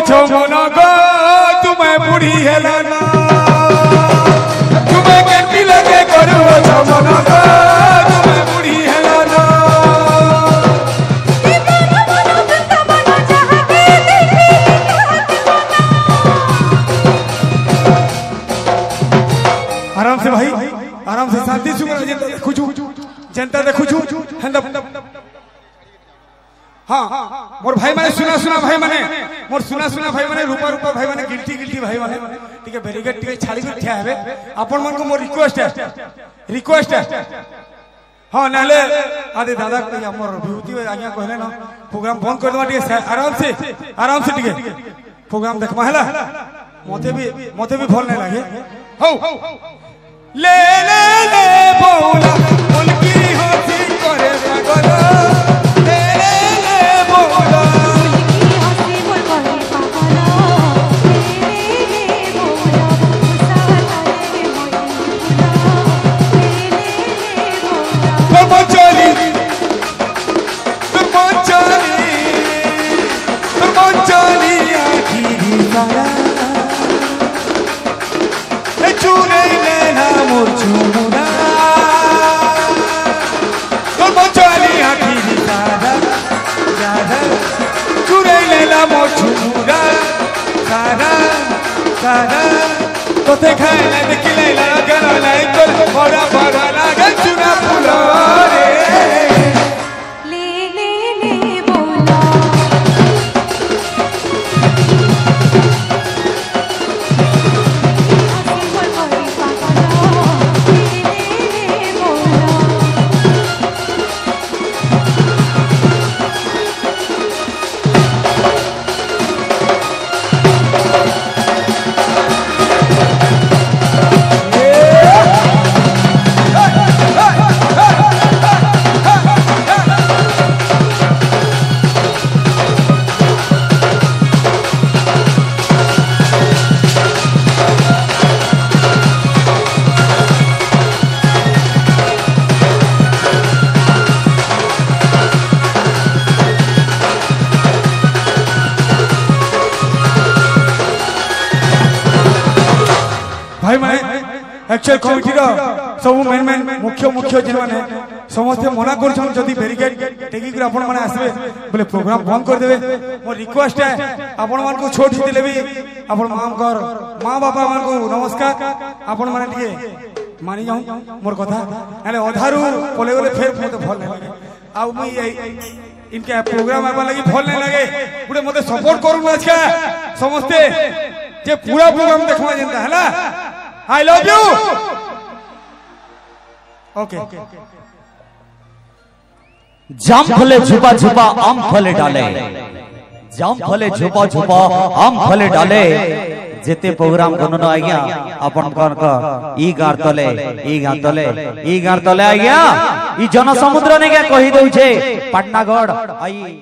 मन गो तुम्हें बुढ़ी हेला ना तुम्हें केटी लगे करो मन गो तुम्हें बुढ़ी हेला ना आराम से भाई आराम से शांति से देखु जनता देखु हाँ मोर भाई माने सुना सुना भाई माने मोर सुना सुना भाई माने रूपा रूपा भाई माने गिल्टी गिल्टी भाई माने ठीक बैरिकेड टिके छाड़ी कर ठिया हेबे आपण मन को मोर रिक्वेस्ट है हाँ नाले आदि दादा को हमर विभूति आज्ञा कहले ना प्रोग्राम बंद कर दवा टिके आराम से टिके प्रोग्राम देखमा हला मते भी भल नहीं लागे हो ले ले ले बोला मुल्की होती करे पागल कोते खाए देखिले लागल लाइक बड़ा बड़ा लागे चुना फूल रे ले ले ले बोला भाई माने एक्चुअल कमिटी रो सब मेन मुख्य जिन माने समस्त मना करछन जदी बैरिकेड टेकी कर आपण माने आसबे बोले प्रोग्राम बंद कर देबे मोर रिक्वेस्ट है आपण मान को छोट दिले भी आपण मां बापा मान को नमस्कार आपण माने टिके मानि जाऊ मोर कथा नाले अधारू बोले बोले फिर मते भल नहीं लागे आ मुई इनके प्रोग्राम आबा लगी भल नहीं लागे पुरे मते सपोर्ट करू आज का समस्त जे पूरा प्रोग्राम देखवा जेंता हला आई लव यू ओके जाम फले झुपा झुपा आम फले डाले जाम फले झुपा झुपा आम फले डाले जेते प्रोग्राम गणन आज्ञा अपन का ई गार तले आज्ञा ई जनसमुद्र ने क्या कहि दउ छे पाटनागढ़ आई।